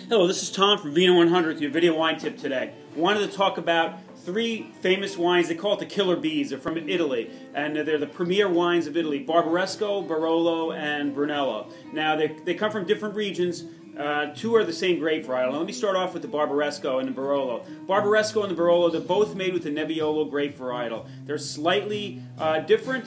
Hello, this is Tom from Vino 100 with your video wine tip today. Wanted to talk about three famous wines. They call it the killer bees. They're from Italy, and they're the premier wines of Italy: Barbaresco, Barolo, and Brunello. Now, they come from different regions. Two are the same grape varietal. Now, let me start off with the Barbaresco and the Barolo. Barbaresco and the Barolo, they're both made with the Nebbiolo grape varietal. They're slightly different.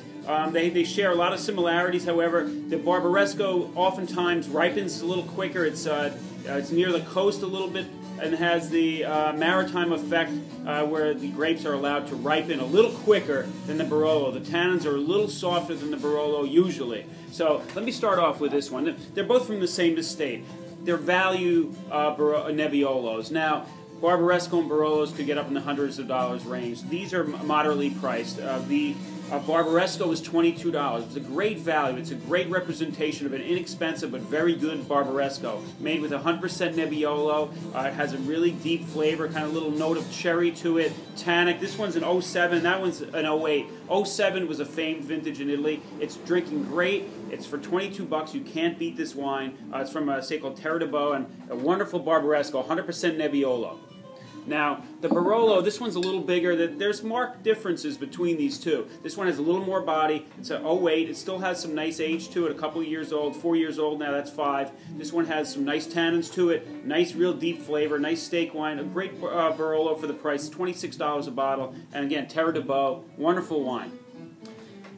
They share a lot of similarities. However, the Barbaresco oftentimes ripens a little quicker. It's near the coast a little bit and has the maritime effect where the grapes are allowed to ripen a little quicker than the Barolo. The tannins are a little softer than the Barolo usually. So let me start off with this one. They're both from the same estate. They're value Nebbiolos. Now, Barbaresco and Barolos could get up in the hundreds of dollars range. These are moderately priced. The Barbaresco is $22. It's a great value. It's a great representation of an inexpensive but very good Barbaresco, made with 100% Nebbiolo. It has a really deep flavor, kind of little note of cherry to it. Tannic. This one's an 07. That one's an 08. 07 was a famed vintage in Italy. It's drinking great. It's for 22 bucks. You can't beat this wine. It's from a state called Terre de Beau, and a wonderful Barbaresco, 100% Nebbiolo. Now, the Barolo, this one's a little bigger. There's marked differences between these two. This one has a little more body. It's an 08. It still has some nice age to it, a couple of years old, 4 years old now, that's 5. This one has some nice tannins to it, nice real deep flavor, nice steak wine, a great Barolo for the price, $26 a bottle, and again, Terre de Beau, wonderful wine.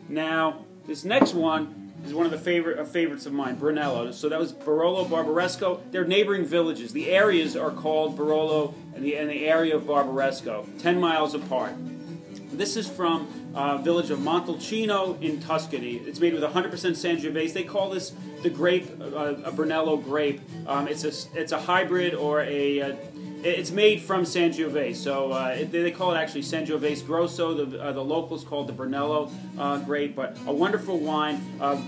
Now, this next one is one of the favorites of mine, Brunello. So that was Barolo, Barbaresco. They're neighboring villages. The areas are called Barolo and the area of Barbaresco, 10 miles apart. This is from village of Montalcino in Tuscany. It's made with 100% Sangiovese. They call this the grape, a Brunello grape. It's a hybrid or it's made from Sangiovese, so they call it actually Sangiovese Grosso. The locals call it the Brunello grape, but a wonderful wine,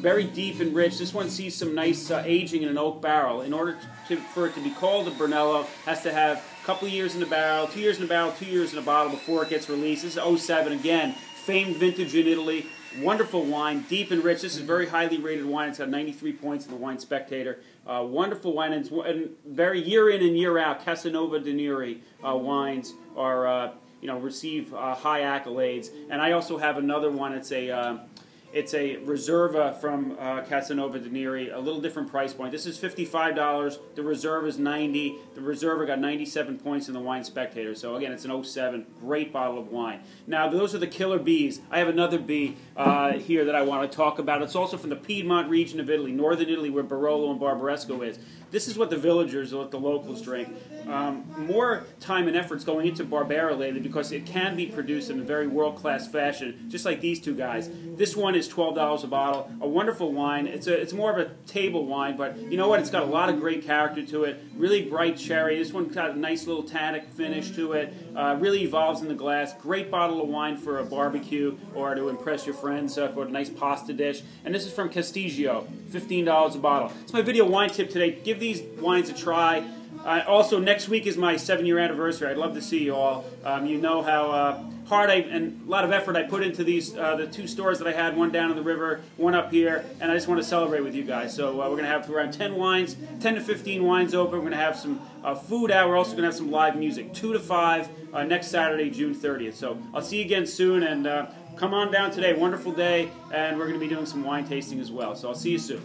very deep and rich. This one sees some nice aging in an oak barrel. In order for it to be called a Brunello, it has to have a couple of years in the barrel, 2 years in the barrel, 2 years in the bottle before it gets released. This is 07, again, famed vintage in Italy. Wonderful wine, deep and rich. This is a very highly rated wine. It's got 93 points in the Wine Spectator. Wonderful wine, and very year in and year out. Casanova di Neri wines are, receive high accolades. And I also have another one. It's a Reserva from Casanova di Neri, a little different price point. This is $55. The Reserva is $90. The Reserva got 97 points in the Wine Spectator. So again, it's an 07. Great bottle of wine. Now, those are the killer bees. I have another bee here that I want to talk about. It's also from the Piedmont region of Italy, northern Italy, where Barolo and Barbaresco is. This is what the villagers, or what the locals drink. More time and effort's going into Barbera lately because it can be produced in a very world-class fashion, just like these two guys. This one is $12 a bottle. A wonderful wine. It's more of a table wine, but you know what? It's got a lot of great character to it. Really bright cherry. This one's got a nice little tannic finish to it. Really evolves in the glass. Great bottle of wine for a barbecue or to impress your friends for a nice pasta dish. And this is from Castigio, $15 a bottle. It's my video wine tip today. Give these wines a try. Also, next week is my 7-year anniversary. I'd love to see you all. You know how hard and a lot of effort I put into these the 2 stores that I had, one down in the river, one up here, and I just want to celebrate with you guys. So we're going to have around 10 wines, 10 to 15 wines open. We're going to have some food out. We're also going to have some live music, 2 to 5 next Saturday, June 30th. So I'll see you again soon, and come on down today. Wonderful day, and we're going to be doing some wine tasting as well. So I'll see you soon.